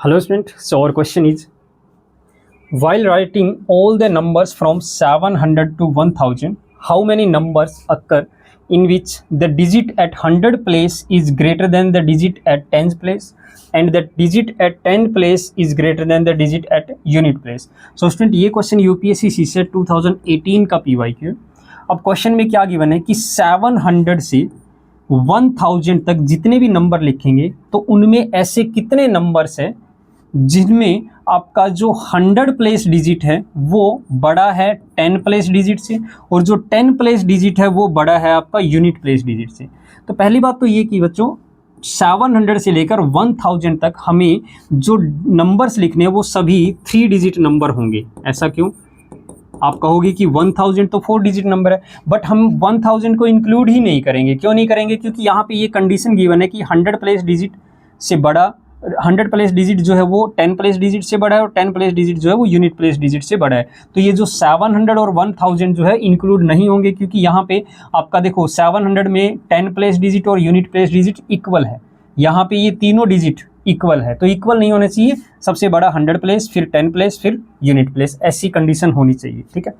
Hello student, so our question is, while writing all the numbers from 700 to 1000, how many numbers occur in which the digit at 100 place is greater than the digit at 10th place and the digit at 10th place is greater than the digit at unit place? So student, ये question UPSC CSAT 2018 का PYQ है। अब question में क्या given है कि 700 से 1000 तक जितने भी नंबर लिखेंगे तो उनमें ऐसे कितने नंबर्स हैं जिनमें आपका जो 100 प्लेस डिजिट है वो बड़ा है 10 प्लेस डिजिट से और जो 10 प्लेस डिजिट है वो बड़ा है आपका यूनिट प्लेस डिजिट से। तो पहली बात तो ये कि बच्चों 700 से लेकर 1000 तक हमें जो नंबर्स लिखने हैं वो सभी 3 डिजिट नंबर होंगे। ऐसा क्यों? आप कहोगे कि 1000 तो 4 डिजिट नंबर है, बट हम 1000 को इंक्लूड ही नहीं करेंगे। क्यों नहीं करेंगे? क्योंकि यहाँ पे ये कंडीशन गिवन है कि 100 प्लेस डिजिट से बड़ा 100 प्लेस डिजिट जो है वो 10 प्लेस डिजिट से बड़ा है और 10 प्लेस डिजिट जो है वो यूनिट प्लेस डिजिट से बड़ा है। तो ये जो 700 और 1000 जो है इंक्लूड नहीं होंगे, क्योंकि यहाँ पे आपका देखो 700 में 10 प्लेस डिजिट और यूनिट प्लेस डिजिट इक्वल है, यहाँ पे ये तीनों डिजिट इक्वल है, तो इक्वल नहीं होने चाहिए। सबसे बड़ा 100 प्लेस, फिर 10 प्लेस, फिर यूनिट प्लेस, ऐसी कंडीशन होनी चाहिए। ठीक है,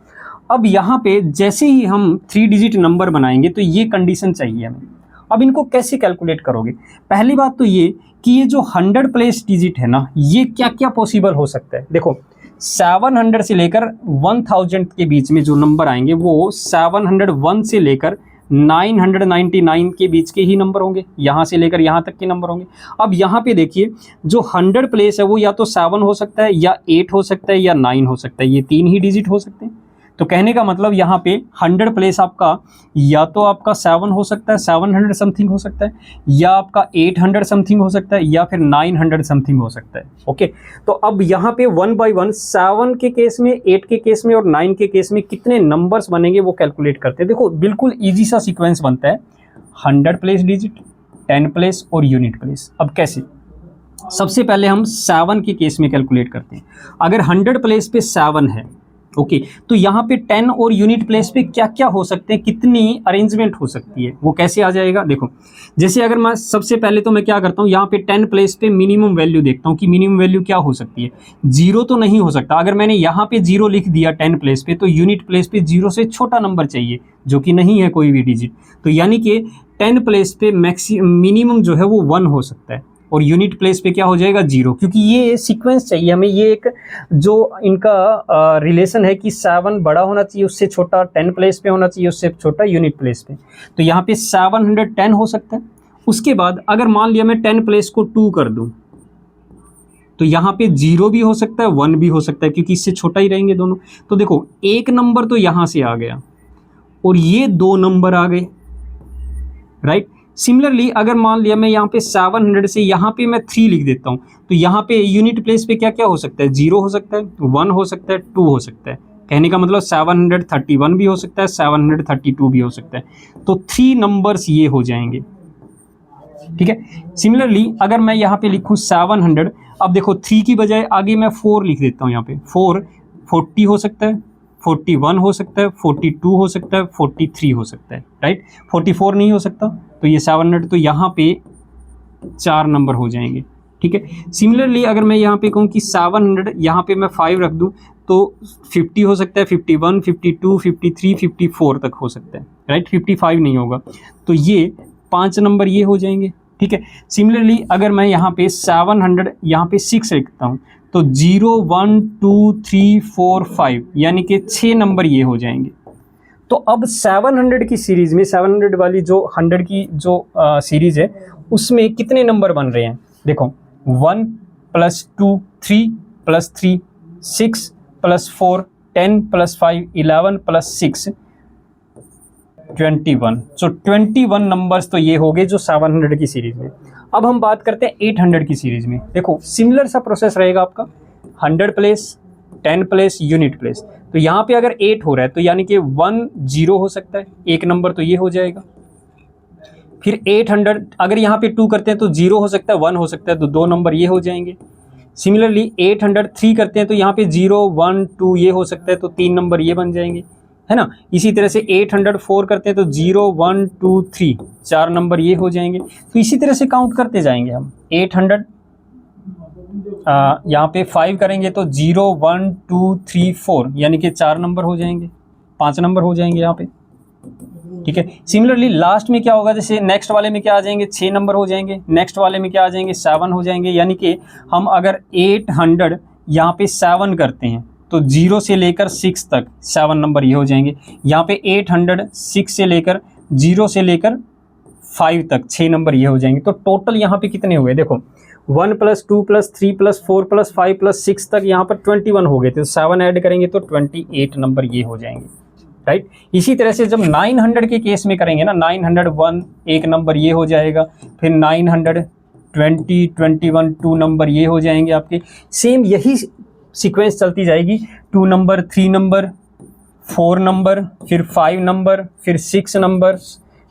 अब यहाँ पे जैसे ही हम 3 डिजिट नंबर बनाएंगे तो ये कंडीशन चाहिए हमें। अब इनको कैसे कैलकुलेट करोगे? पहली बात तो ये कि ये जो 100 प्लेस डिजिट है ना, ये क्या क्या पॉसिबल हो सकता है। देखो 700 से लेकर 1000 के बीच में जो नंबर आएंगे वो 701 से लेकर 999 के बीच के ही नंबर होंगे, यहाँ से लेकर यहाँ तक के नंबर होंगे। अब यहाँ पे देखिए जो 100 प्लेस है वो या तो 7 हो सकता है या 8 हो सकता है या 9 हो सकता है, ये 3 ही डिजिट हो सकते हैं। तो कहने का मतलब यहाँ पे 100 प्लेस आपका या तो आपका 7 हो सकता है, 700 समथिंग हो सकता है, या आपका 800 समथिंग हो सकता है, या फिर 900 समथिंग हो सकता है। ओके, तो अब यहाँ पे 1 बाय 1 7 के केस में, 8 के केस में और 9 के केस में कितने नंबर्स बनेंगे वो कैलकुलेट करते हैं। देखो बिल्कुल ईजी सा सीक्वेंस बनता है, 100 प्लेस डिजिट, 10 प्लेस और यूनिट प्लेस। अब कैसे? सबसे पहले हम 7 के केस में कैलकुलेट करते हैं। अगर 100 प्लेस पे 7 है, ओके, तो यहाँ पे 10 और यूनिट प्लेस पे क्या क्या हो सकते हैं, कितनी अरेंजमेंट हो सकती है, वो कैसे आ जाएगा? देखो जैसे अगर मैं सबसे पहले तो मैं क्या करता हूँ, यहाँ पे 10 प्लेस पे मिनिमम वैल्यू देखता हूँ कि मिनिमम वैल्यू क्या हो सकती है। 0 तो नहीं हो सकता। अगर मैंने यहाँ पे 0 लिख दिया 10 प्लेस पे, तो यूनिट प्लेस पे 0 से छोटा नंबर चाहिए जो कि नहीं है कोई भी डिजिट। तो यानी कि 10 प्लेस पे मिनिमम जो है वो 1 हो सकता है और यूनिट प्लेस पे क्या हो जाएगा 0, क्योंकि ये सीक्वेंस चाहिए हमें। ये एक जो इनका रिलेशन है कि 7 बड़ा होना चाहिए उससे छोटा, 10 प्लेस पे होना चाहिए उससे छोटा यूनिट प्लेस पे। तो यहाँ पे 710 हो सकता है। उसके बाद अगर मान लिया मैं 10 प्लेस को 2 कर दूं तो यहाँ पे 0 भी हो सकता है, 1 भी हो सकता है, क्योंकि इससे छोटा ही रहेंगे दोनों। तो देखो एक नंबर तो यहाँ से आ गया और ये 2 नंबर आ गए, राइट। सिमिलरली अगर मान लिया मैं यहाँ पे 700 से यहाँ पे मैं 3 लिख देता हूँ, तो यहाँ पे यूनिट प्लेस पे क्या क्या हो सकता है? 0 हो सकता है, 1 हो सकता है, 2 हो सकता है। कहने का मतलब 731 भी हो सकता है, 732 भी हो सकता है। तो 3 नंबर्स ये हो जाएंगे। ठीक है, सिमिलरली अगर मैं यहाँ पे लिखूँ 700, अब देखो 3 की बजाय आगे मैं 4 लिख देता हूँ। यहाँ पे 40 हो सकता है, 41 हो सकता है, 42 हो सकता है, 43 हो सकता है, राइट। 44 नहीं हो सकता, तो ये 700, तो यहाँ पे 4 नंबर हो जाएंगे। ठीक है, सिमिलरली अगर मैं यहाँ पे कहूँ कि 700 यहाँ पे मैं 5 रख दूँ तो 50 हो सकता है, 51, 52, 53, 54 तक हो सकता है, राइट। 55 नहीं होगा, तो ये 5 नंबर ये हो जाएंगे। ठीक है, सिमिलरली अगर मैं यहाँ पे 700 यहाँ पे 6 रखता हूँ तो 0, 1, 2, 3, 4, 5 यानी कि 6 नंबर ये हो जाएंगे। तो अब 700 की सीरीज़ में, 700 वाली जो 100 की जो सीरीज़ है उसमें कितने नंबर बन रहे हैं? देखो 1 + 2 3 + 3 6 + 4 10 + 5 11 + 6 21। सो 21 नंबर्स तो ये हो गए जो 700 की सीरीज़ में। अब हम बात करते हैं 800 की सीरीज़ में। देखो सिमिलर सा प्रोसेस रहेगा आपका, 100 प्लेस, 10 प्लेस, यूनिट प्लेस। तो यहाँ पे अगर 8 हो रहा है तो यानी कि 1 0 हो सकता है, एक नंबर तो ये हो जाएगा। फिर 800 अगर यहाँ पे 2 करते हैं तो 0 हो सकता है, 1 हो सकता है, तो 2 नंबर ये हो जाएंगे। सिमिलरली 803 करते हैं तो यहाँ पे 0 1 2 ये हो सकता है, तो 3 नंबर ये बन जाएंगे, है ना। इसी तरह से 804 करते हैं तो 0 1 2 3 4 नंबर ये हो जाएंगे। तो इसी तरह से काउंट करते जाएंगे हम। 800 यहाँ पे 5 करेंगे तो 0 1 2 3 4 यानी कि 4 नंबर हो जाएंगे, 5 नंबर हो जाएंगे यहाँ पे। ठीक है, सिमिलरली लास्ट में क्या होगा, जैसे नेक्स्ट वाले में क्या आ जाएंगे, 6 नंबर हो जाएंगे, नेक्स्ट वाले में क्या आ जाएंगे, 7 हो जाएंगे। यानी कि हम अगर 800 यहाँ पे 7 करते हैं तो 0 से लेकर 6 तक 7 नंबर ये हो जाएंगे। यहाँ पे 800 6 से लेकर 0 से लेकर 5 तक 6 नंबर ये हो जाएंगे। तो टोटल यहाँ पे कितने हुए, देखो 1 + 2 + 3 + 4 + 5 + 6 तक यहाँ पर 21 हो गए थे। तो 7 ऐड करेंगे तो 28 नंबर ये हो जाएंगे, राइट। इसी तरह से जब 900 के केस में करेंगे ना, 901 एक नंबर ये हो जाएगा, फिर 920 21 2 नंबर ये हो जाएंगे आपके। सेम यही सीक्वेंस चलती जाएगी, 2 नंबर 3 नंबर 4 नंबर फिर 5 नंबर फिर 6 नंबर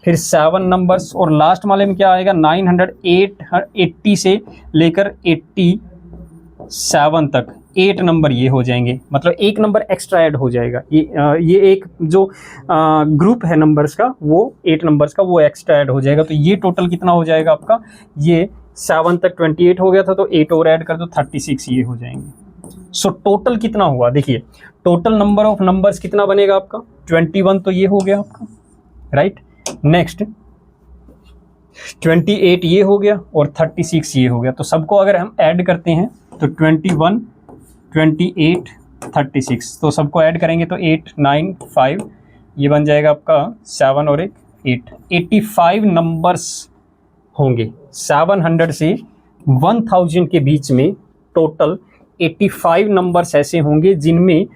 फिर 7 नंबर्स, और लास्ट वाले में क्या आएगा 980 से लेकर 87 तक 8 नंबर ये हो जाएंगे। मतलब एक नंबर एक्स्ट्रा ऐड हो जाएगा। ये एक जो ग्रुप है नंबर्स का, वो 8 नंबर्स का वो एक्स्ट्रा ऐड हो जाएगा। तो ये टोटल कितना हो जाएगा आपका, ये 7 तक 28 हो गया था तो 8 और ऐड कर दो 36 ये हो जाएंगे। सो टोटल कितना हुआ, देखिए टोटल नंबर ऑफ नंबर्स कितना बनेगा आपका 21, तो ये हो गया आपका, राइट। नेक्स्ट 28 ये हो गया और 36 ये हो गया। तो सबको अगर हम ऐड करते हैं तो 21 28 36, तो सबको ऐड करेंगे तो 8 9 5 ये बन जाएगा आपका 7 और एक 8, 85 नंबर्स होंगे। 700 से 1000 के बीच में टोटल 85 नंबर्स ऐसे होंगे जिनमें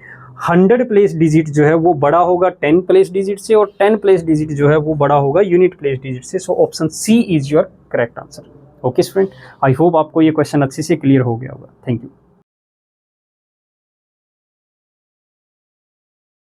100 प्लेस डिजिट जो है वो बड़ा होगा 10 प्लेस डिजिट से, और 10 प्लेस डिजिट जो है वो बड़ा होगा यूनिट प्लेस डिजिट से। So option C is your correct answer. Okay student, I hope आपको ये क्वेश्चन अच्छे से क्लियर हो गया होगा। Thank you.